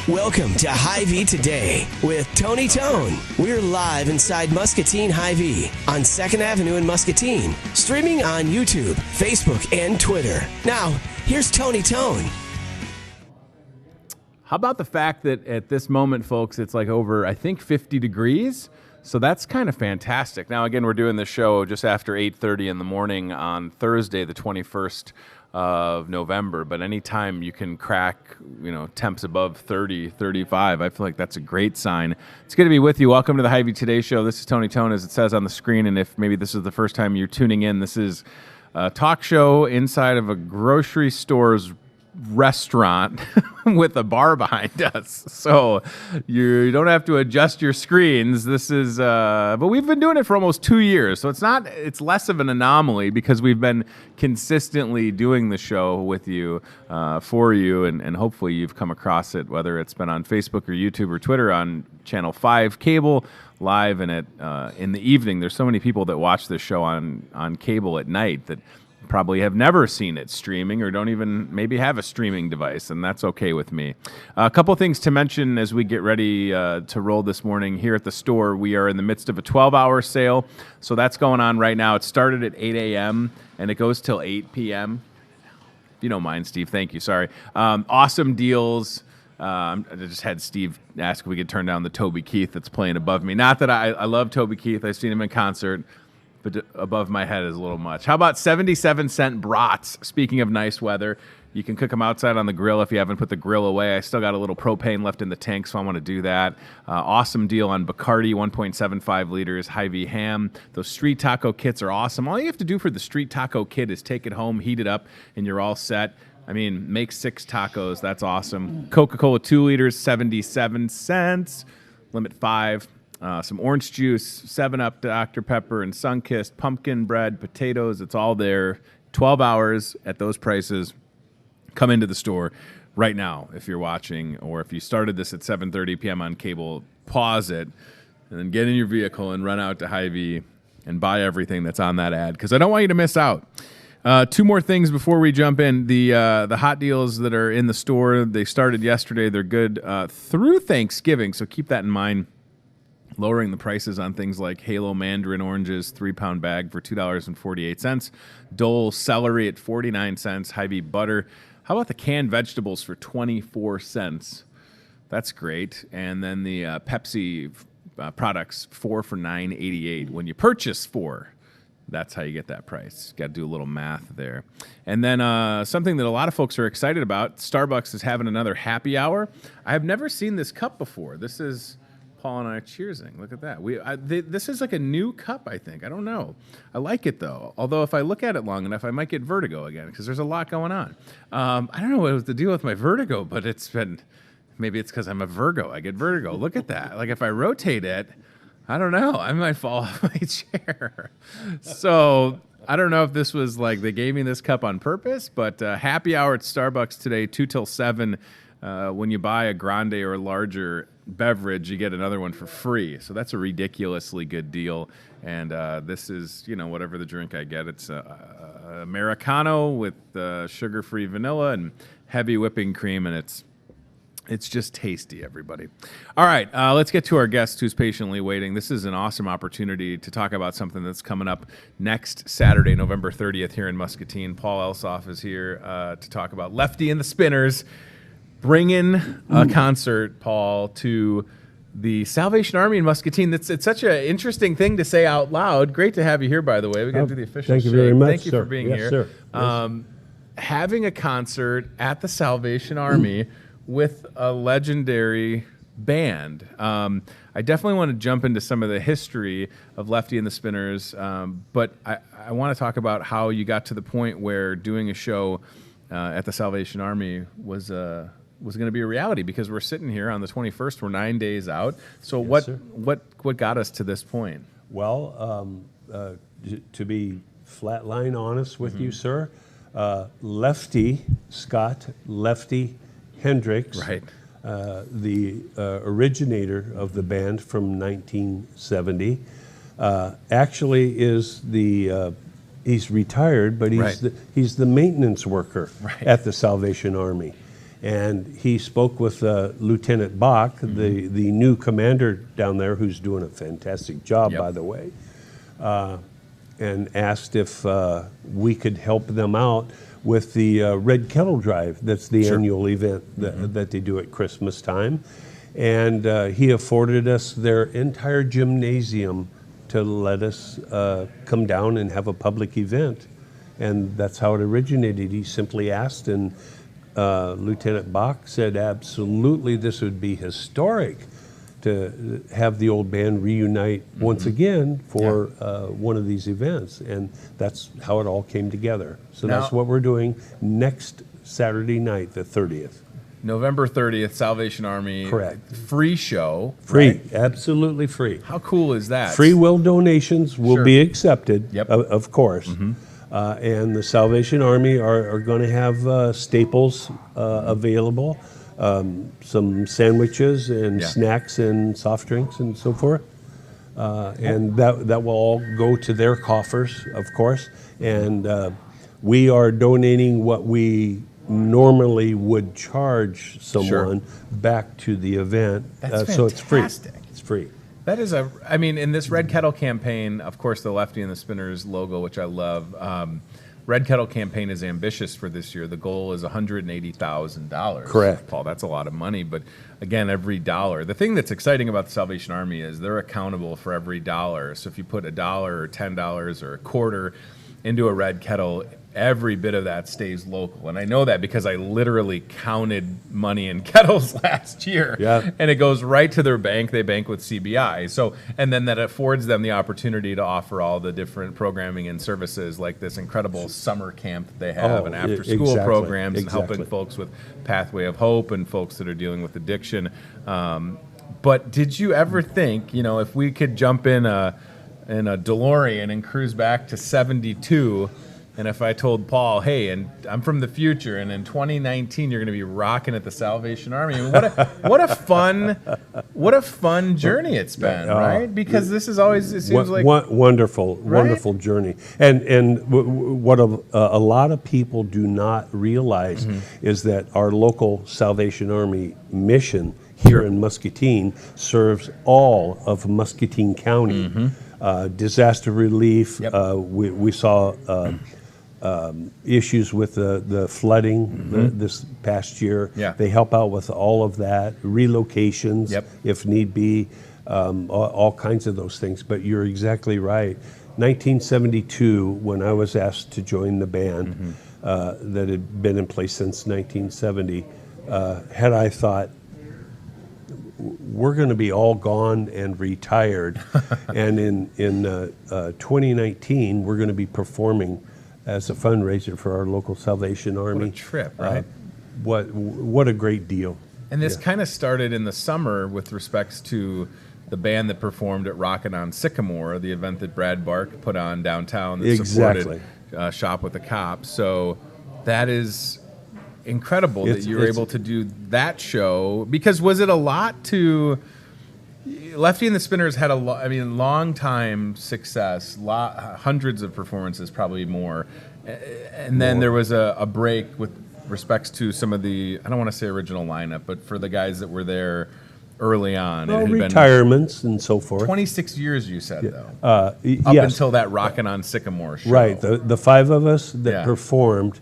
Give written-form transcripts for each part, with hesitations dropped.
Welcome to Hy-Vee Today with Tony Tone. We're live inside Muscatine Hy-Vee on 2nd Avenue in Muscatine, streaming on YouTube, Facebook, and Twitter. Now, here's Tony Tone. How about the fact that at this moment, folks, it's like over, I think, 50 degrees? So that's kind of fantastic. Now, again, we're doing this show just after 8:30 in the morning on Thursday, the 21st of November. But anytime you can crack, temps above 30, 35, I feel like that's a great sign. It's good to be with you. Welcome to the Hy-Vee Today Show. This is Tony Tone, as it says on the screen. And if maybe this is the first time you're tuning in, this is a talk show inside of a grocery store's restaurant with a bar behind us, so you don't have to adjust your screens. This is but we've been doing it for almost 2 years, so it's less of an anomaly because we've been consistently doing the show with you, for you, and hopefully you've come across it, whether it's been on Facebook or YouTube or Twitter on Channel 5 cable live, and in the evening. There's so many people that watch this show on cable at night that probably have never seen it streaming or don't even maybe have a streaming device, and that's okay with me. A couple things to mention as we get ready to roll this morning here at the store. We are in the midst of a 12-hour sale, so that's going on right now. It started at 8 a.m. and it goes till 8 p.m. If you don't mind, Steve, thank you, sorry. Awesome deals. I just had Steve ask if we could turn down the Toby Keith that's playing above me. Not that I love Toby Keith. I've seen him in concert, but above my head is a little much. How about 77-cent brats? Speaking of nice weather, you can cook them outside on the grill if you haven't put the grill away. I still got a little propane left in the tank, so I want to do that. Awesome deal on Bacardi, 1.75 liters, Hy-Vee ham. Those street taco kits are awesome. All you have to do for the street taco kit is take it home, heat it up, and you're all set. I mean, make 6 tacos. That's awesome. Coca-Cola 2 liters, 77 cents. Limit 5. Some orange juice, 7-Up, Dr. Pepper, and Sunkist, pumpkin bread, potatoes. It's all there. 12 hours at those prices. Come into the store right now if you're watching, or if you started this at 7:30 p.m. on cable, pause it, and then get in your vehicle and run out to Hy-Vee and buy everything that's on that ad, because I don't want you to miss out. 2 more things before we jump in. The hot deals that are in the store, they started yesterday. They're good through Thanksgiving, so keep that in mind. Lowering the prices on things like Halo Mandarin oranges, 3-pound bag for $2.48. Dole celery at 49 cents. Hy-Vee butter. How about the canned vegetables for 24 cents? That's great. And then the Pepsi products, 4 for $9.88. When you purchase 4, that's how you get that price. Got to do a little math there. And then something that a lot of folks are excited about, Starbucks is having another happy hour. I have never seen this cup before. This is Paul and I are cheersing. Look at that. This is like a new cup, I think. I don't know. I like it, though. Although if I look at it long enough, I might get vertigo again, because there's a lot going on. I don't know what was the deal with my vertigo, but maybe it's because I'm a Virgo. I get vertigo. Look at that. Like if I rotate it, I don't know. I might fall off my chair. So I don't know if this was like they gave me this cup on purpose, but happy hour at Starbucks today, 2 till 7. When you buy a grande or larger beverage, you get another one for free. So that's a ridiculously good deal. And this is, whatever the drink I get. It's Americano with sugar-free vanilla and heavy whipping cream, and it's just tasty, everybody. All right, let's get to our guest who's patiently waiting. This is an awesome opportunity to talk about something that's coming up next Saturday, November 30th, here in Muscatine. Paul Elsoff is here to talk about Lefty and the Spinners. Bringing a concert, Paul, to the Salvation Army in Muscatine. It's such an interesting thing to say out loud. Great to have you here, by the way. We got to do the official Thank you very much, Thank you sir. for being Yes, here. Sir. Having a concert at the Salvation Army with a legendary band. I definitely want to jump into some of the history of Lefty and the Spinners, but I want to talk about how you got to the point where doing a show at the Salvation Army was going to be a reality, because we're sitting here on the 21st. We're 9 days out. So Yes, what got us to this point? Well, to be flatline honest with you, sir, Lefty, Scott Lefty Hendricks, Right. The originator of the band from 1970, actually is he's retired, but he's Right. he's the maintenance worker Right. at the Salvation Army. And he spoke with Lieutenant Bach, the new commander down there, who's doing a fantastic job, by the way, and asked if we could help them out with the Red Kettle Drive. That's the annual event that they do at Christmas time. And he afforded us their entire gymnasium to let us come down and have a public event. And that's how it originated. He simply asked, and Lieutenant Bach said, absolutely, this would be historic to have the old band reunite once again for one of these events. And that's how it all came together. So now, that's what we're doing next Saturday night, the 30th. November 30th, Salvation Army. Correct. Free show. Free, right? Absolutely free. How cool is that? Free will donations will be accepted, Yep. of course. And the Salvation Army are going to have staples available, some sandwiches and snacks and soft drinks and so forth. And that will all go to their coffers, of course. And we are donating what we normally would charge someone back to the event. That's so it's free. It's free. That is I mean, in this Red Kettle campaign, of course, the Lefty and the Spinners logo, which I love. Red Kettle campaign is ambitious for this year. The goal is $180,000. Correct. Paul, that's a lot of money, but again, every dollar. The thing that's exciting about the Salvation Army is they're accountable for every dollar. So if you put $1 or $10 or a quarter into a Red Kettle, every bit of that stays local. And I know that because I literally counted money in kettles last year. Yeah. And it goes right to their bank. They bank with CBI. So, and then that affords them the opportunity to offer all the different programming and services like this incredible summer camp that they have and after school programs and helping folks with Pathway of Hope and folks that are dealing with addiction. But did you ever think, you know, if we could jump in a DeLorean and cruise back to 72, and if I told Paul, hey, and I'm from the future, and in 2019 you're going to be rocking at the Salvation Army. I mean, what a fun journey it's been, right? Because this is always, it seems like wonderful journey. And what a lot of people do not realize is that our local Salvation Army mission here in Muscatine serves all of Muscatine County. Disaster relief. We saw issues with the flooding this past year. They help out with all of that, relocations if need be, all kinds of those things. But you're exactly right. 1972, when I was asked to join the band that had been in place since 1970, had I thought, we're going to be all gone and retired, and in 2019 we're going to be performing as a fundraiser for our local Salvation Army. What a trip, right? What a great deal. And this kind of started in the summer with respects to the band that performed at Rockin' on Sycamore, the event that Brad Bark put on downtown that supported Shop with the Cops. So that is incredible that you were able to do that show. Because was it a lot to... Lefty and the Spinners had long time success, hundreds of performances, probably more. And then there was a break with respects to some of the, I don't want to say original lineup, but for the guys that were there early on. Well, retirements and so forth. 26 years, you said, though. Up until that Rockin' on Sycamore show. Right. The five of us that performed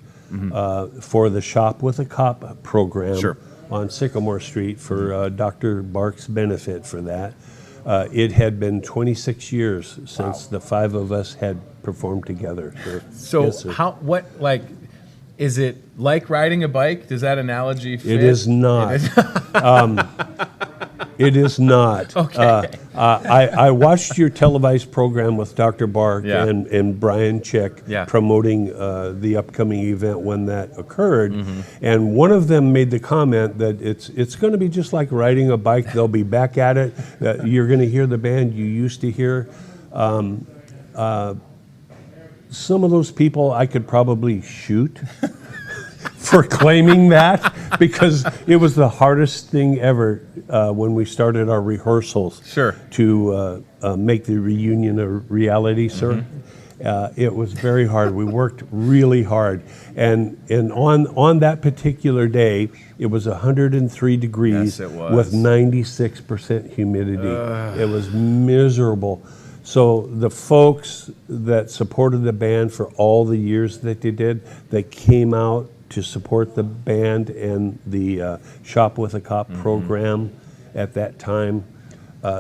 for the Shop with a Cop program on Sycamore Street for Dr. Bark's benefit for that. It had been 26 years since the five of us had performed together. So is it like riding a bike? Does that analogy fit? It is not. It is not. Okay. I watched your televised program with Dr. Bark and Brian Chick promoting the upcoming event when that occurred. And one of them made the comment that it's going to be just like riding a bike. They'll be back at it. You're going to hear the band you used to hear. Some of those people I could probably shoot for claiming that, because it was the hardest thing ever when we started our rehearsals to make the reunion a reality, sir. It was very hard. We worked really hard, and on that particular day, it was 103 degrees Yes, it was. with 96% humidity. It was miserable. So the folks that supported the band for all the years that they did, they came out to support the band and the Shop with a Cop program at that time,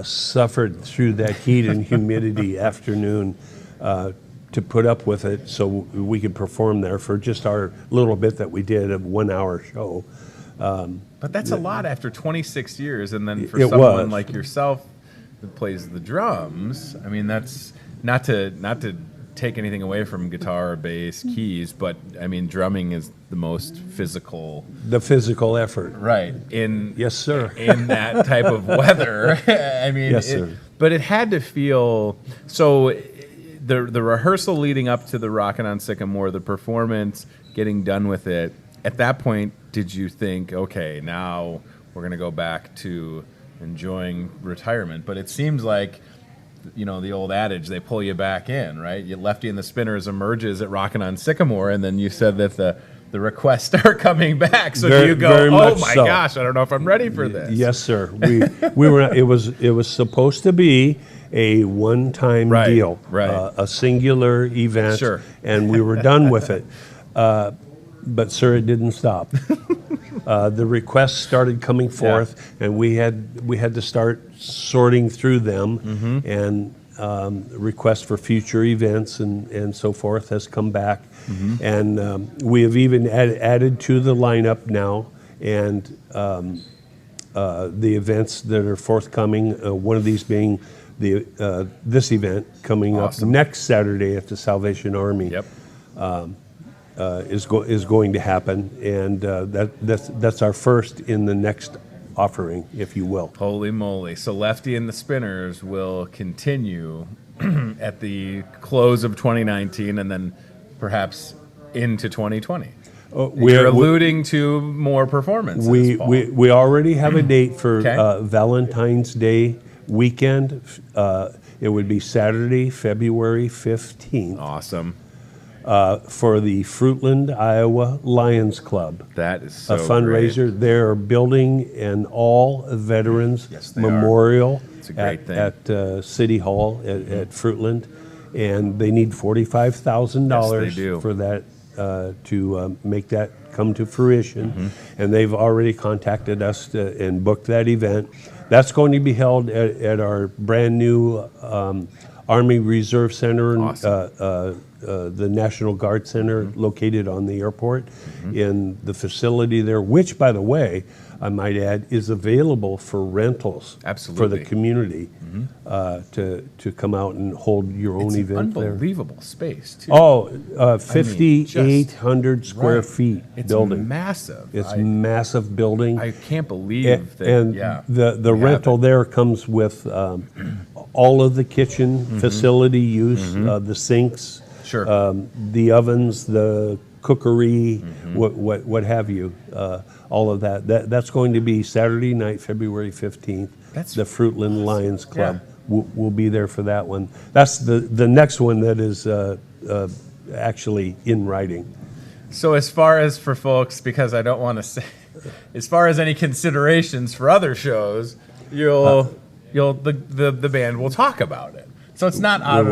suffered through that heat and humidity afternoon to put up with it so we could perform there for just our little bit that we did, a 1 hour show. But that's a lot after 26 years, and then for It someone was. like yourself that plays the drums, I mean, that's not to take anything away from guitar or bass keys, but I mean, drumming is the most physical. The physical effort. Right. Yes, sir. In that type of weather. I mean, Yes, sir. But it had to feel so. The rehearsal leading up to the Rockin' on Sycamore, the performance, getting done with it. At that point, did you think, okay, now we're going to go back to enjoying retirement? But it seems like, you know, the old adage, they pull you back in, right? You Lefty and the Spinners emerges at Rockin' on Sycamore, and then you said that the requests start coming back. So do you go, Very oh much my so. gosh, I don't know if I'm ready for this. Yes, sir. We were. It was supposed to be a one-time Right, deal, right. a singular event, Sure. and we were done with it. But sir, it didn't stop. The requests started coming forth, and we had to start sorting through them, and requests for future events and so forth has come back, and we have even added to the lineup now, and the events that are forthcoming. One of these being this event coming Awesome. up next Saturday at the Salvation Army. Yep. Is going to happen, and that's our first in the next offering, if you will. Holy moly. So Lefty and the Spinners will continue at the close of 2019 and then perhaps into 2020. We're alluding to more performances. We already have a date for Okay. Valentine's Day weekend. It would be Saturday, February 15th. Awesome. For the Fruitland, Iowa Lions Club. That is so a fundraiser. great. They're building an all-veterans Yes, they are. memorial It's a great thing. at City Hall at Fruitland, and they need $45,000 Yes, they do. for that to make that come to fruition. And they've already contacted us and booked that event. That's going to be held at our brand new Army Reserve Center, Awesome. the National Guard Center located on the airport, in the facility there, which, by the way, I might add, is available for rentals for Absolutely. the community to come out and hold your own It's an event there. unbelievable space, too. Oh, 5,800 square Right. feet It's building. massive. It's massive building. I can't believe that. And yeah, the we have rental it. there comes with all of the kitchen facility use, the sinks, Sure. the ovens, the cookery, what have you, all of that. That's going to be Saturday night, February 15th. That's the Fruitland Lions Club. We'll be there for that one. That's the next one that is actually in writing. So as far as for folks, because I don't want to say, as far as any considerations for other shows, the band will talk about it. So it's not out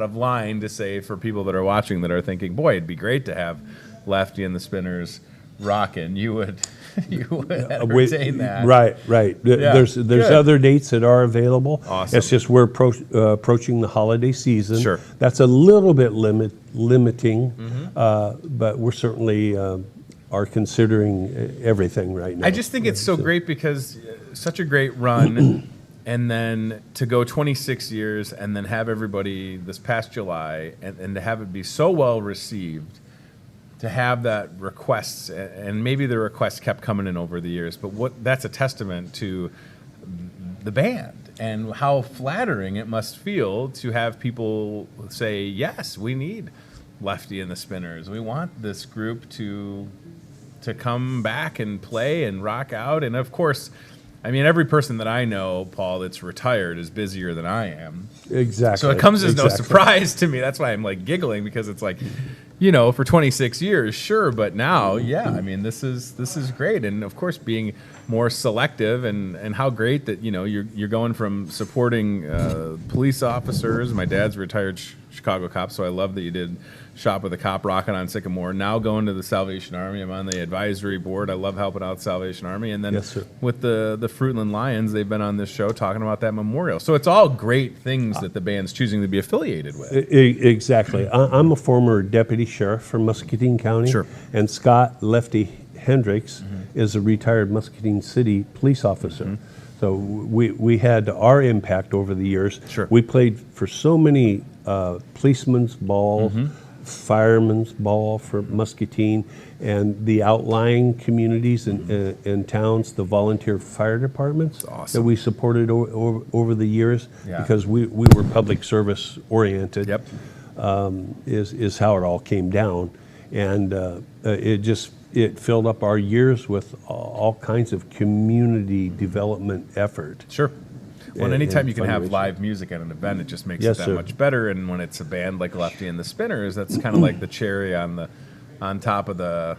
of line to say for people that are watching that are thinking, boy, it'd be great to have Lefty and the Spinners rocking. You would entertain that. Right. There's good. other dates that are available. Awesome. It's just we're approaching the holiday season. Sure. That's a little bit limiting, but we're certainly are considering everything right now. I just think it's so great because such a great run, and then to go 26 years and then have everybody this past July and to have it be so well received, to have that requests, and maybe the requests kept coming in over the years, but that's a testament to the band and how flattering it must feel to have people say, yes, we need Lefty and the Spinners. We want this group to come back and play and rock out. And of course, I mean, every person that I know, Paul, that's retired is busier than I am. Exactly. So it comes as no surprise to me. That's why I'm like giggling, because it's like, for 26 years, sure, but now, yeah, I mean, this is great, and of course, being more selective, and how great that you're going from supporting police officers. My dad's a retired Chicago cop, so I love that you did Shop with a Cop, rocking on Sycamore. Now going to the Salvation Army, I'm on the advisory board. I love helping out Salvation Army, and then with the Fruitland Lions, they've been on this show talking about that memorial. So it's all great things that the band's choosing to be affiliated with. Exactly. I'm a former deputy sheriff for Muscatine County, and Scott Lefty Hendricks is a retired Muscatine City police officer. So we had our impact over the years. We played for so many policemen's balls, fireman's ball for Muscatine, and the outlying communities and towns, the volunteer fire departments that we supported over the years, because we were public service oriented. Is how it all came down, and it filled up our years with all kinds of community development effort. Well, anytime you can have live music at an event, it just makes it that much better. And when it's a band like Lefty and the Spinners, that's kind of like the cherry on top of the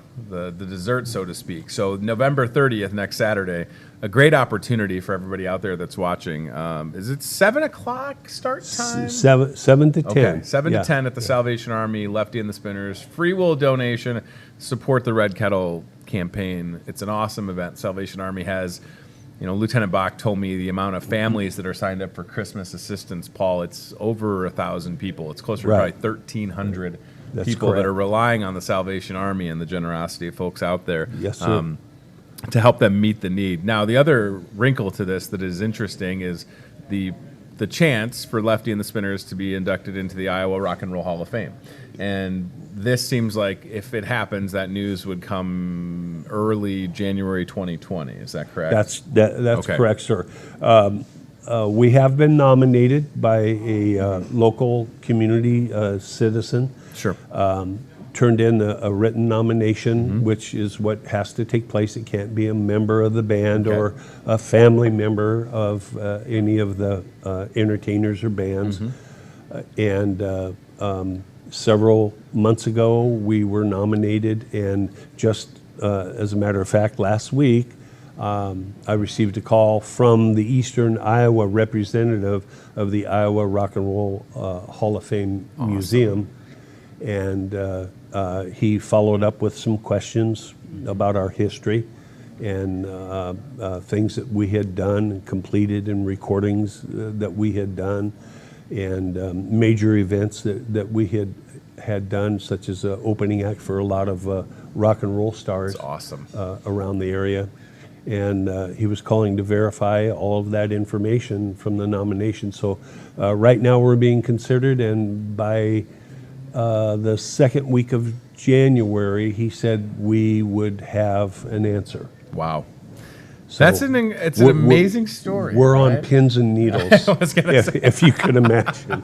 dessert, so to speak. So November 30th, next Saturday, a great opportunity for everybody out there that's watching. Is it 7 o'clock start time? 7 to 10. Okay, 7 to 10 at the Salvation Army, Lefty and the Spinners. Free will donation. Support the Red Kettle campaign. It's an awesome event. Salvation Army has... Lieutenant Bach told me the amount of families that are signed up for Christmas assistance, Paul, it's over 1,000 people. It's closer to probably 1,300 people that are relying on the Salvation Army and the generosity of folks out there to help them meet the need. Now, the other wrinkle to this that is interesting is the chance for Lefty and the Spinners to be inducted into the Iowa Rock and Roll Hall of Fame. And this seems like, if it happens, that news would come early January 2020. Is that correct? That's correct, sir. We have been nominated by a local community citizen. Turned in a written nomination, which is what has to take place. It can't be a member of the band or a family member of any of the entertainers or bands. Several months ago, we were nominated, and just as a matter of fact, last week, I received a call from the Eastern Iowa representative of the Iowa Rock and Roll Hall of Fame Museum, and he followed up with some questions about our history and things that we had done and completed, and recordings that we had done, and major events that we had done, such as an opening act for a lot of rock and roll stars around the area. And he was calling to verify all of that information from the nomination. So right now we're being considered, and by the second week of January, he said we would have an answer. Wow. So it's an amazing story. We're on pins and needles, if you could imagine.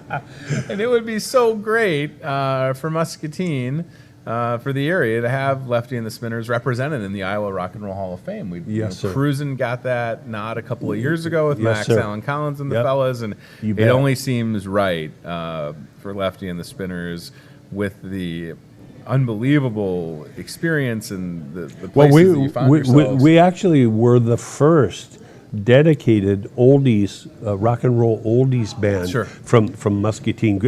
And it would be so great for Muscatine, for the area, to have Lefty and the Spinners represented in the Iowa Rock and Roll Hall of Fame. Cruisin' got that nod a couple of years ago with Max Allen Collins and the fellas, and it only seems right for Lefty and the Spinners with the unbelievable experience and the places that you found yourselves. We actually were the first dedicated oldies, rock and roll oldies band from Muscatine.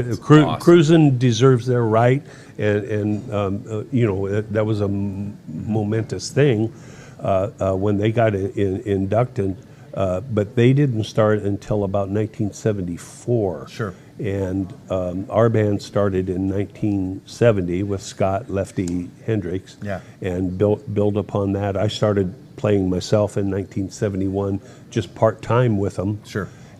Cruisin' deserves their right, and that was a momentous thing when they got inducted. But they didn't start until about 1974. And our band started in 1970 with Scott Lefty Hendricks, and built upon that. I started playing myself in 1971, just part-time with them,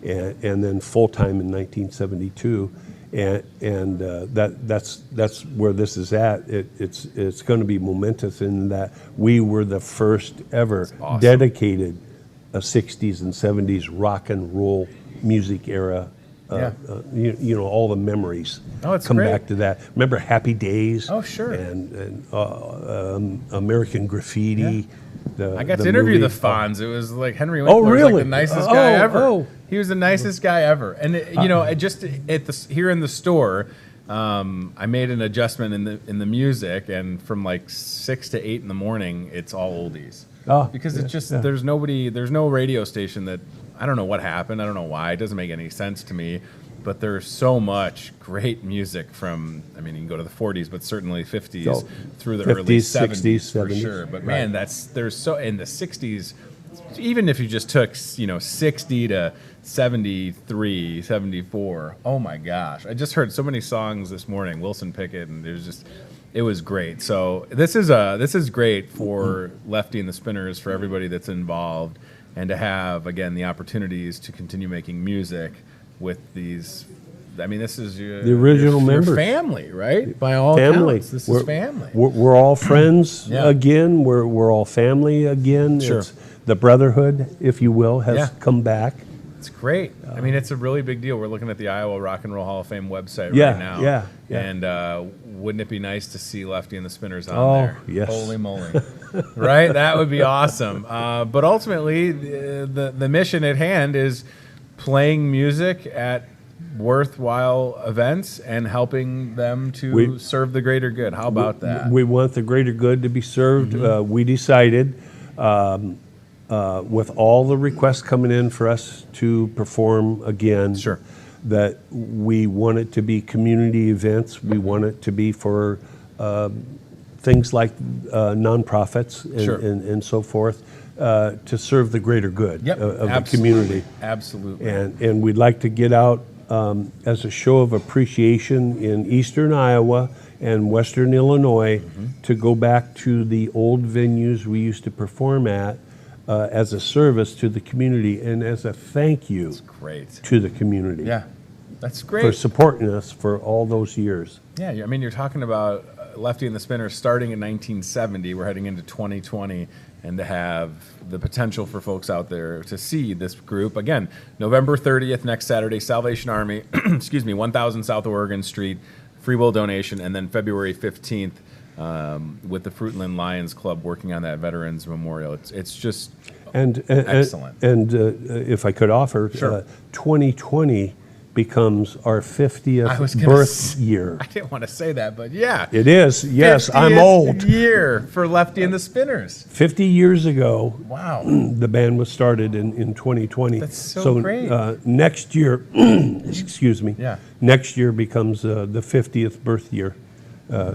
and then full-time in 1972. And that's where this is at. It's going to be momentous in that we were the first ever dedicated 60s and 70s rock and roll music era. All the memories come back to that. Remember Happy Days? Oh, sure. And American Graffiti. I got the to interview movie. the Fonz. It was like Henry Winkler was really? like the nicest guy ever. Oh. He was the nicest guy ever. And just here in the store, I made an adjustment in the music, and from like 6 to 8 in the morning, it's all oldies. Because it's just there's no radio station that, I don't know what happened. I don't know why. It doesn't make any sense to me. But there's so much great music from, I mean, you can go to the 40s, but certainly 50s through the 50s, early 70s for 70s, sure. But man, there's so in the 60s, even if you just took 60 to 73, 74. Oh my gosh, I just heard so many songs this morning. Wilson Pickett, and it was great. So this is great for Lefty and the Spinners, for everybody that's involved, and to have again the opportunities to continue making music with these. I mean, this is the original members, your family, right? By all accounts, this is family. We're all friends again. We're all family again. Sure. The brotherhood, if you will, has come back. It's great. I mean, it's a really big deal. We're looking at the Iowa Rock and Roll Hall of Fame website right now. Yeah. And wouldn't it be nice to see Lefty and the Spinners on there? Yes. Holy moly. Right? That would be awesome. But ultimately, the mission at hand is playing music at worthwhile events and helping them to serve the greater good. How about that? We want the greater good to be served. We decided, with all the requests coming in for us to perform again, that we want it to be community events. We want it to be for things like nonprofits and so forth. To serve the greater good of the community. Absolutely. And we'd like to get out as a show of appreciation in eastern Iowa and western Illinois to go back to the old venues we used to perform at as a service to the community and as a thank you to the community. Yeah, that's great. For supporting us for all those years. Yeah, I mean, you're talking about Lefty and the Spinners starting in 1970. We're heading into 2020. And to have the potential for folks out there to see this group. Again, November 30th, next Saturday, Salvation Army, 1000 South Oregon Street, free will donation, and then February 15th with the Fruitland Lions Club working on that Veterans Memorial. It's just excellent. And if I could offer, 2020 becomes our 50th birth year. I didn't want to say that, but yeah. It is, yes, I'm old. Year for Lefty and the Spinners. 50 years ago, wow, the band was started in 2020. That's so great. Next year, excuse me, next year becomes the 50th birth year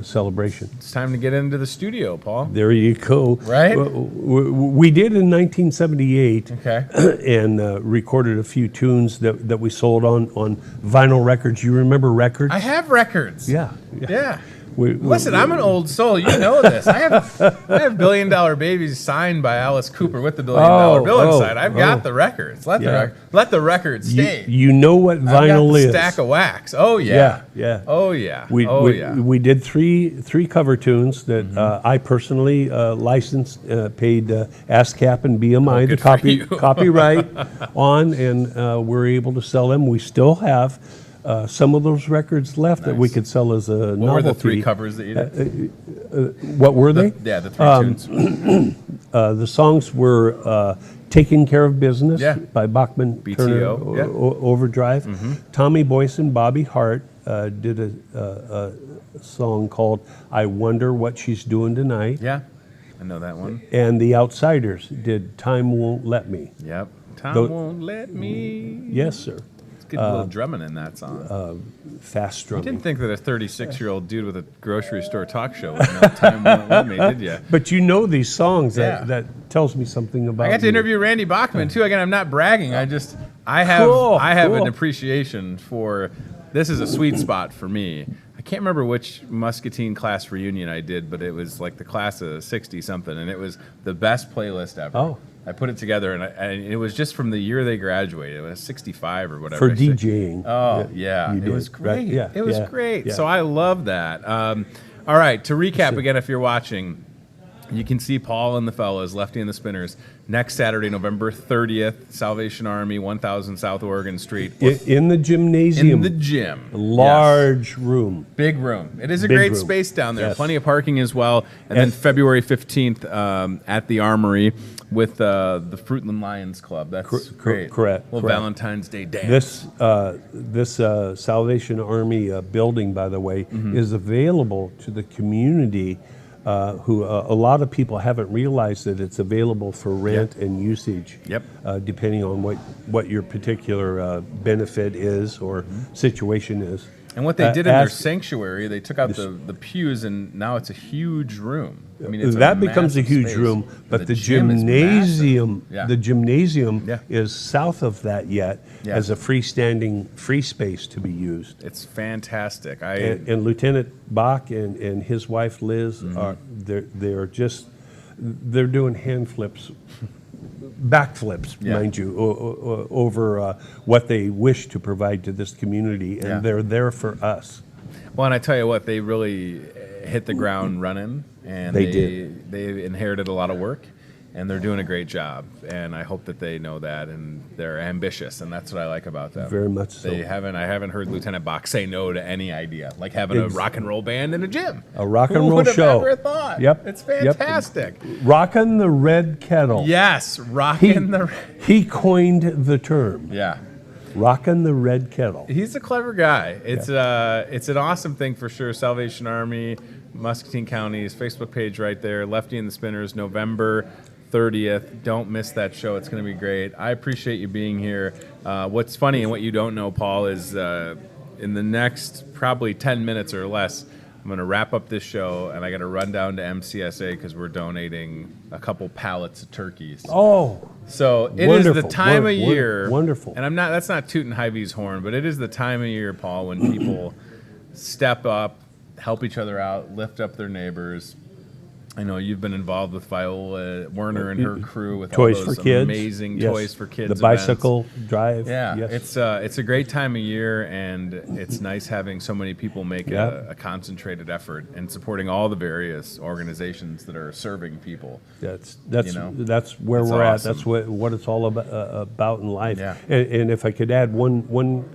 celebration. It's time to get into the studio, Paul. There you go. Right? We did in 1978 and recorded a few tunes that we sold on vinyl records. You remember records? I have records. Yeah. Listen, I'm an old soul. You know this. I have Billion Dollar Babies signed by Alice Cooper with the Billion Dollar Bill inside. I've got the records. Let the records stay. You know what vinyl I've got is. The stack of wax. Oh yeah. Oh yeah. We did three cover tunes that I personally licensed, paid ASCAP and BMI the copyright on, and we're able to sell them. We still have some of those records left that we could sell as a novelty. What were the three covers that you did? What were they? The three tunes. The songs were Taking Care of Business by Bachman BTO, Turner Overdrive. Tommy Boyce and Bobby Hart did a song called I Wonder What She's Doing Tonight. Yeah, I know that one. And the Outsiders did Time Won't Let Me. Yep. Time won't let me. Yes, sir. Good little drumming in that song. Fast drumming. You didn't think that a 36-year-old dude with a grocery store talk show would know Time Won't Let Me, did you? But you know these songs. That tells me something about I got to interview Randy Bachman, too. Again, I'm not bragging. I have an appreciation for, this is a sweet spot for me. I can't remember which Muscatine class reunion I did, but it was like the class of 60-something, and it was the best playlist ever. Oh. I put it together, and it was just from the year they graduated. It was 65 or whatever. For DJing. Oh, yeah. It was great. Right? Yeah, it was great. Yeah. So I love that. All right, to recap again, if you're watching, You can see Paul and the fellas, Lefty and the Spinners, next Saturday, November 30th, Salvation Army, 1000 South Oregon Street. In the gymnasium. In the gym. Large room. Big room. It is a Big great room. space down there. Yes. Plenty of parking as well. And then February 15th at the Armory with the Fruitland Lions Club. That's great. Correct. Little Valentine's Day dance. This Salvation Army building, by the way, is available to the community. Who a lot of people haven't realized that it's available for rent and usage. Depending on what your particular benefit is or situation is. And what they did in their sanctuary, they took out the pews, and now it's a huge room. I mean, it's that becomes a huge space, room, but the gym is gymnasium, massive. the gymnasium is south of that yet as a freestanding free space to be used. It's fantastic. And Lieutenant Bach and his wife Liz are they're doing hand flips. Backflips, mind you, over what they wish to provide to this community, and they're there for us. Well, and I tell you what, they really hit the ground running, and they inherited a lot of work, and they're doing a great job. And I hope that they know that, and they're ambitious, and that's what I like about them. Very much so. I haven't heard Lieutenant Bach say no to any idea, like having a rock and roll band in a gym. A rock and Who roll would have show. ever thought? Yep. It's fantastic. Rockin' the Red Kettle. Yes, rocking the. He coined the term. Yeah. Rockin' the Red Kettle. He's a clever guy. It's an awesome thing for sure. Salvation Army, Muscatine County's Facebook page right there. Lefty and the Spinners, November 30th. Don't miss that show. It's going to be great. I appreciate you being here. What's funny and what you don't know, Paul, is in the next probably 10 minutes or less, I'm going to wrap up this show, and I got to run down to MCSA because we're donating a couple pallets of turkeys. Oh, so it wonderful. is the time of year. Wonderful. And that's not tooting Hy-Vee's horn, but it is the time of year, Paul, when people step up, help each other out, lift up their neighbors. I know you've been involved with Viola Werner and her crew with Toys all those for Kids. amazing Toys for Kids The bicycle events. drive. Yeah, yes. it's a great time of year, and it's nice having so many people make a concentrated effort and supporting all the various organizations that are serving people. That's where That's we're awesome. at. That's what it's all about in life. Yeah. And if I could add one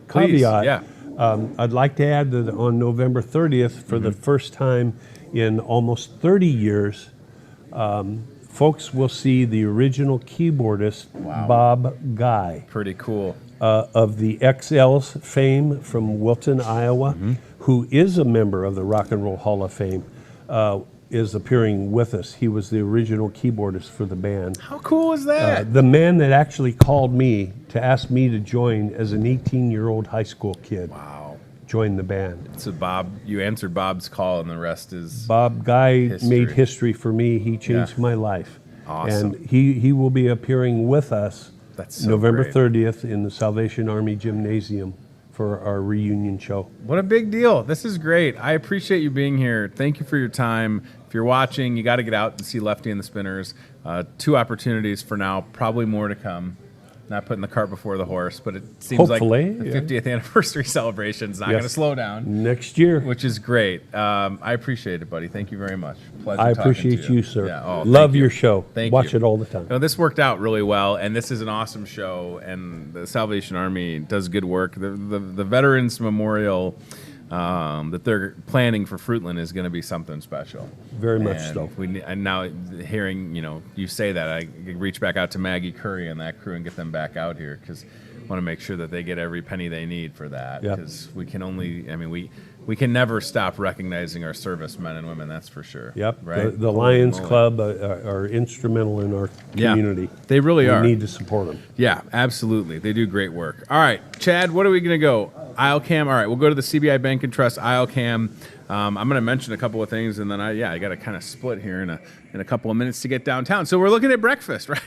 Please, caveat, I'd like to add that on November 30th, for the first time in almost 30 years, folks will see the original keyboardist, Bob Guy. Pretty cool. Of the XL's fame from Wilton, Iowa, who is a member of the Rock and Roll Hall of Fame, is appearing with us. He was the original keyboardist for the band. How cool is that? The man that actually called me to ask me to join as an 18-year-old high school kid. Wow. Join the band. So Bob, you answered Bob's call, and the rest is Bob Guy made history for me. He changed my life. Awesome. And he will be appearing with us November great. 30th in the Salvation Army Gymnasium for our reunion show. What a big deal. This is great. I appreciate you being here. Thank you for your time. If you're watching, you got to get out and see Lefty and the Spinners. 2 opportunities for now, probably more to come. Not putting the cart before the horse, but it seems Hopefully, like the 50th anniversary celebration is not going to slow down. Next year. Which is great. I appreciate it, buddy. Thank you very much. Pleasure I talking appreciate to you, sir. Yeah. Love your show. Thank Watch you. it all the time. No, this worked out really well, and this is an awesome show, and the Salvation Army does good work. The Veterans Memorial that they're planning for Fruitland is going to be something special. Very much so. And now hearing you say that, I could reach back out to Maggie Curry and that crew and get them back out here because I want to make sure that they get every penny they need for that. Because we can we can never stop recognizing our servicemen and women. That's for sure. Yep. Right. The Lions Club are instrumental in our community. They really are. We need to support them. Yeah, absolutely. They do great work. All right, Chad, what are we going to go? ILCAM. All right, we'll go to the CBI Bank and Trust ILCAM. I'm going to mention a couple of things, and then I got to kind of split here in a couple of minutes to get downtown. So we're looking at breakfast, right?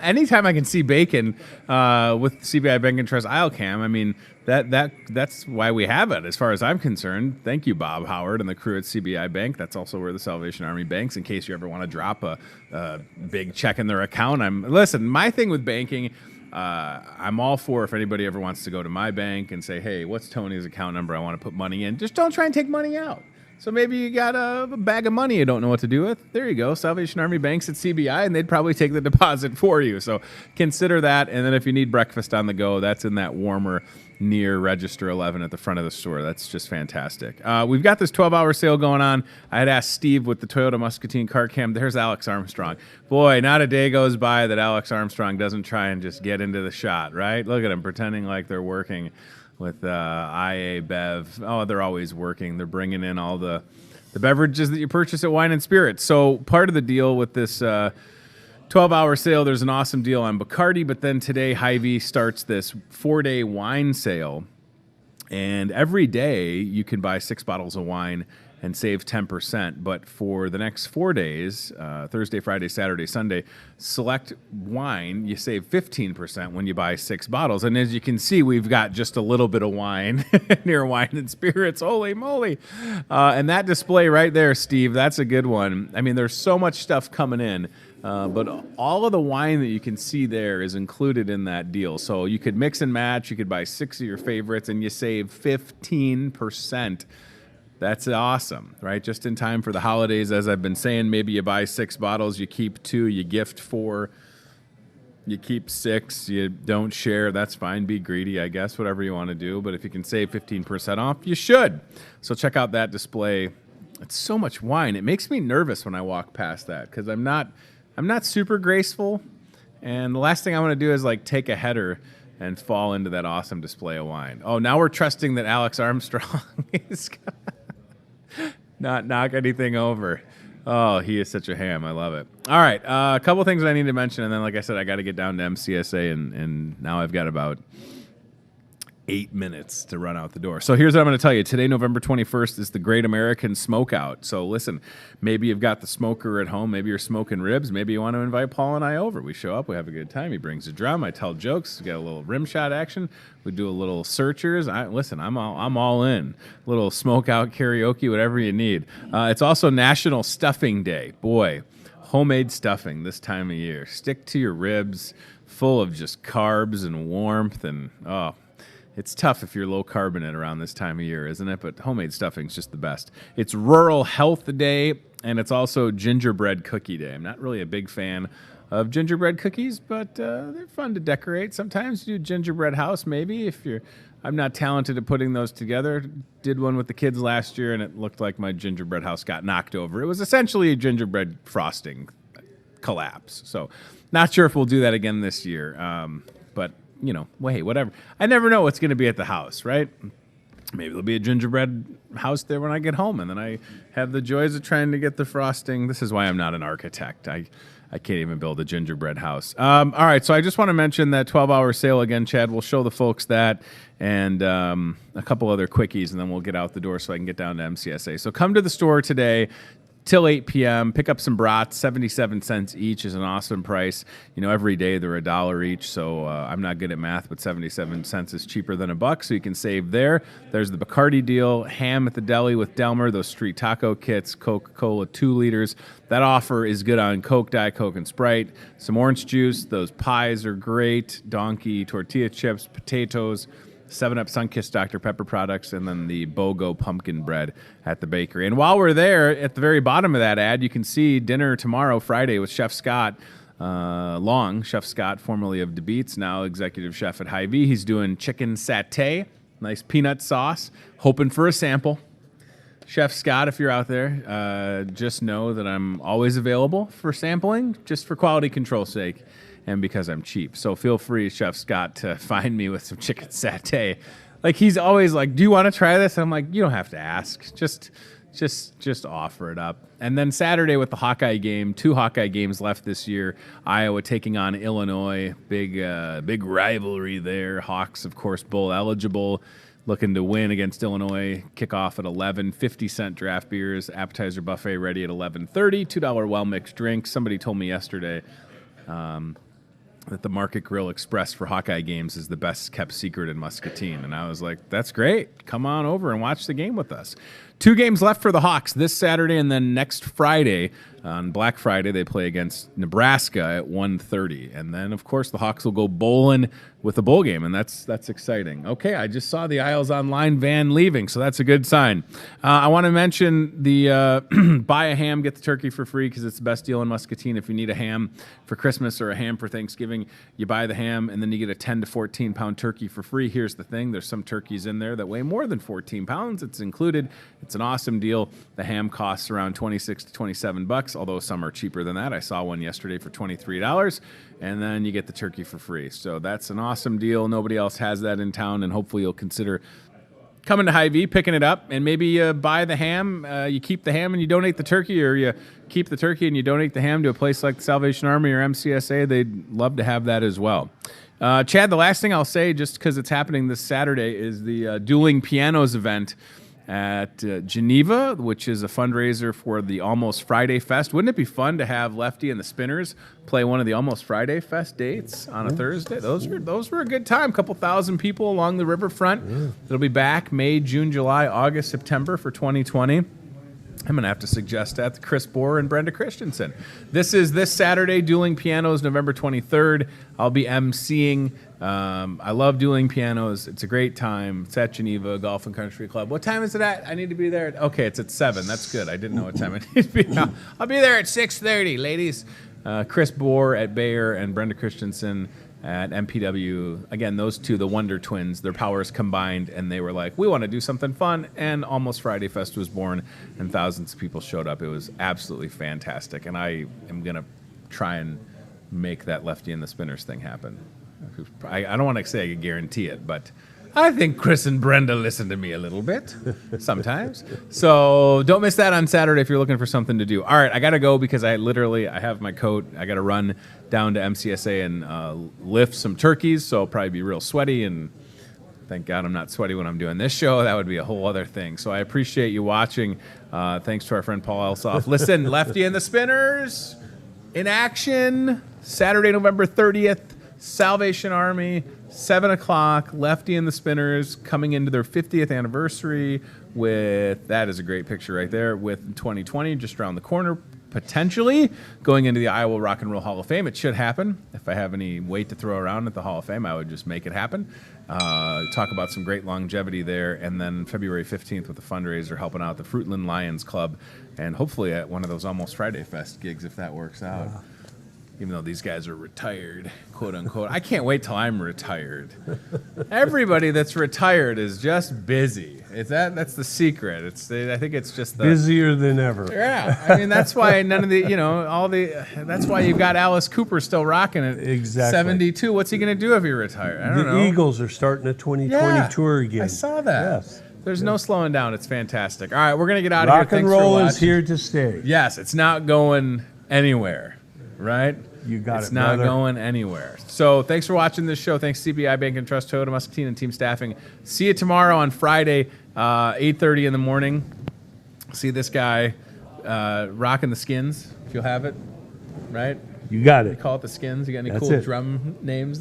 Anytime I can see bacon with CBI Bank and Trust ILCAM, I mean that's why we have it, as far as I'm concerned. Thank you, Bob Howard and the crew at CBI Bank. That's also where the Salvation Army banks, in case you ever want to drop a big check in their account. Listen, my thing with banking. I'm all for if anybody ever wants to go to my bank and say, hey, what's Tony's account number? I want to put money in. Just don't try and take money out. So maybe you got a bag of money you don't know what to do with. There you go. Salvation Army Banks at CBI, and they'd probably take the deposit for you. So consider that. And then if you need breakfast on the go, that's in that warmer near Register 11 at the front of the store. That's just fantastic. We've got this 12-hour sale going on. I had asked Steve with the Toyota Muscatine car cam. There's Alex Armstrong. Boy, not a day goes by that Alex Armstrong doesn't try and just get into the shot, right? Look at him pretending like they're working with IA Bev. Oh, they're always working. They're bringing in all the beverages that you purchase at Wine and Spirits. So part of the deal with this 12-hour sale, there's an awesome deal on Bacardi, but then today Hy-Vee starts this 4-day wine sale. And every day you can buy 6 bottles of wine and save 10%. But for the next 4 days, Thursday, Friday, Saturday, Sunday, select wine, you save 15% when you buy 6 bottles. And as you can see, we've got just a little bit of wine near Wine and Spirits. Holy moly. And that display right there, Steve, that's a good one. I mean, there's so much stuff coming in. But all of the wine that you can see there is included in that deal. So you could mix and match. You could buy 6 of your favorites, and you save 15%. That's awesome, right? Just in time for the holidays, as I've been saying. Maybe you buy 6 bottles, you keep 2, you gift 4, you keep 6, you don't share. That's fine. Be greedy, I guess, whatever you want to do. But if you can save 15% off, you should. So check out that display. It's so much wine. It makes me nervous when I walk past that because I'm not super graceful, and the last thing I want to do is like take a header and fall into that awesome display of wine. Oh, now we're trusting that Alex Armstrong is gonna not knock anything over. Oh, he is such a ham. I love it. All right, a couple things I need to mention, and then, like I said, I got to get down to MCSA, and now I've got about 8 minutes to run out the door. So here's what I'm going to tell you. Today, November 21st, is the Great American Smokeout. So listen, maybe you've got the smoker at home. Maybe you're smoking ribs. Maybe you want to invite Paul and I over. We show up. We have a good time. He brings a drum. I tell jokes. We get a little rim shot action. We do a little searchers. Listen, I'm all in. A little smokeout karaoke, whatever you need. It's also National Stuffing Day. Boy, homemade stuffing this time of year. Stick to your ribs, full of just carbs and warmth, and it's tough if you're low carbonate around this time of year, isn't it? But homemade stuffing's just the best. It's Rural Health Day, and it's also Gingerbread Cookie Day. I'm not really a big fan of gingerbread cookies, but they're fun to decorate. Sometimes you do gingerbread house, maybe. I'm not talented at putting those together. Did one with the kids last year, and it looked like my gingerbread house got knocked over. It was essentially a gingerbread frosting collapse. So not sure if we'll do that again this year, but hey, whatever. I never know what's going to be at the house, right? Maybe there'll be a gingerbread house there when I get home, and then I have the joys of trying to get the frosting. This is why I'm not an architect. I can't even build a gingerbread house. All right, so I just want to mention that 12-hour sale again, Chad. We'll show the folks that and a couple other quickies, and then we'll get out the door so I can get down to MCSA. So come to the store today till 8 p.m. Pick up some brats. 77 cents each is an awesome price. Every day they're $1 each, so I'm not good at math, but 77 cents is cheaper than $1, so you can save there. There's the Bacardi deal, ham at the deli with Delmer, those street taco kits, Coca-Cola 2 liters. That offer is good on Coke, Diet Coke, and Sprite. Some orange juice. Those pies are great. Donkey tortilla chips, potatoes, 7-Up Sunkist Dr. Pepper products, and then the BOGO pumpkin bread at the bakery. And while we're there, at the very bottom of that ad, you can see dinner tomorrow, Friday, with Chef Scott Long. Chef Scott, formerly of DeBeats, now executive chef at Hy-Vee. He's doing chicken satay, nice peanut sauce, hoping for a sample. Chef Scott, if you're out there, just know that I'm always available for sampling, just for quality control's sake. And because I'm cheap. So feel free, Chef Scott, to find me with some chicken satay. Like, he's always like, do you want to try this? And I'm like, you don't have to ask. Just offer it up. And then Saturday with the Hawkeye game, 2 Hawkeye games left this year. Iowa taking on Illinois. Big rivalry there. Hawks, of course, bowl eligible. Looking to win against Illinois. Kickoff at 11. 50-cent draft beers. Appetizer buffet ready at 11:30. $2 well-mixed drinks. Somebody told me yesterday that the Market Grill Express for Hawkeye games is the best kept secret in Muscatine. And I was like, that's great. Come on over and watch the game with us. 2 games left for the Hawks this Saturday and then next Friday. On Black Friday, they play against Nebraska at 1:30. And then, of course, the Hawks will go bowling with a bowl game, and that's exciting. Okay, I just saw the Isles Online van leaving, so that's a good sign. I want to mention the buy a ham, get the turkey for free, because it's the best deal in Muscatine. If you need a ham for Christmas or a ham for Thanksgiving, you buy the ham, and then you get a 10 to 14-pound turkey for free. Here's the thing. There's some turkeys in there that weigh more than 14 pounds. It's included. It's an awesome deal. The ham costs around $26 to $27, although some are cheaper than that. I saw one yesterday for $23, and then you get the turkey for free. So that's an awesome deal. Nobody else has that in town, and hopefully you'll consider coming to Hy-Vee, picking it up, and maybe you buy the ham, you keep the ham and you donate the turkey, or you keep the turkey and you donate the ham to a place like the Salvation Army or MCSA. They'd love to have that as well. Chad, the last thing I'll say, just because it's happening this Saturday, is the Dueling Pianos event at Geneva, which is a fundraiser for the Almost Friday Fest. Wouldn't it be fun to have Lefty and the Spinners play one of the Almost Friday Fest dates on a Thursday? Those were a good time. A couple thousand people along the riverfront. It'll be back May, June, July, August, September for 2020. I'm going to have to suggest that to Chris Bohr and Brenda Christensen. This is this Saturday, Dueling Pianos, November 23rd. I'll be emceeing. I love Dueling Pianos. It's a great time. It's at Geneva Golf and Country Club. What time is it at? I need to be there. Okay, it's at 7. That's good. I didn't know what time I need to be. I'll be there at 6:30, ladies. Chris Bohr at Bayer and Brenda Christensen at MPW. Again, those two, the Wonder Twins, their powers combined, and they were like, we want to do something fun, and Almost Friday Fest was born, and thousands of people showed up. It was absolutely fantastic, and I am going to try and make that Lefty and the Spinners thing happen. I don't want to say I can guarantee it, but I think Chris and Brenda listen to me a little bit sometimes. So don't miss that on Saturday if you're looking for something to do. All right, I got to go because I have my coat. I got to run down to MCSA and lift some turkeys, so I'll probably be real sweaty, and thank God I'm not sweaty when I'm doing this show. That would be a whole other thing. So I appreciate you watching. Thanks to our friend Paul Elsoff. Listen, Lefty and the Spinners in action Saturday, November 30th. Salvation Army, 7 o'clock, Lefty and the Spinners coming into their 50th anniversary with, that is a great picture right there, with 2020 just around the corner, potentially going into the Iowa Rock and Roll Hall of Fame. It should happen. If I have any weight to throw around at the Hall of Fame, I would just make it happen. Talk about some great longevity there. And then February 15th with the fundraiser, helping out the Fruitland Lions Club, and hopefully at one of those Almost Friday Fest gigs if that works out. Even though these guys are retired, quote unquote. I can't wait till I'm retired. Everybody that's retired is just busy. That's the secret. I think it's just busier than ever. Yeah, I mean that's why none of the that's why you've got Alice Cooper still rocking it. Exactly. 72. What's he gonna do if he retired? I don't know. The Eagles are starting a 2020 tour again. I saw that. Yes. There's no slowing down. It's fantastic. All right, we're gonna get out of here. Rock and roll is here to stay. Yes, it's not going anywhere. Right? You got it's it, not brother. going anywhere. So thanks for watching this show. Thanks CBI Bank and Trust, Toyota, Muscatine, and Team Staffing. See you tomorrow on Friday, 8:30 in the morning. See this guy rocking the Skins, if you'll have it. Right? You got You it. call it the Skins. You got any That's cool it. drum names?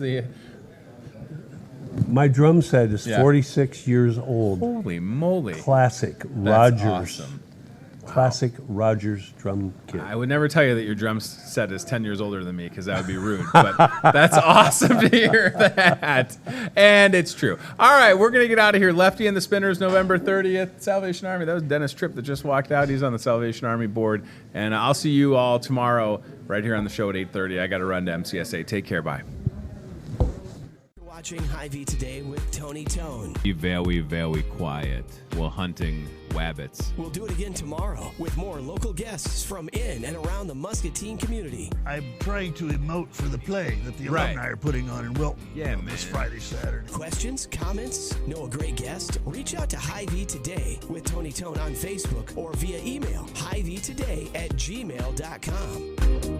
My drum set is Yeah. 46 years old. Holy moly. Classic That's Rogers. awesome. Classic Rogers drum kit. I would never tell you that your drum set is 10 years older than me because that would be rude. But that's awesome to hear that. And it's true. All right, we're going to get out of here. Lefty and the Spinners, November 30th. Salvation Army. That was Dennis Tripp that just walked out. He's on the Salvation Army board. And I'll see you all tomorrow right here on the show at 8:30. I got to run to MCSA. Take care. Bye. Watching Hy-Vee Today with Tony Tone. Be very, very quiet. We're hunting rabbits. We'll do it again tomorrow with more local guests from in and around the Muscatine community. I'm trying to emote for the play that the Right. alumni are putting on in Wilton Yeah, this man. Friday, Saturday. Questions, comments, know a great guest? Reach out to Hy-Vee Today with Tony Tone on Facebook or via email, hyveetoday@gmail.com.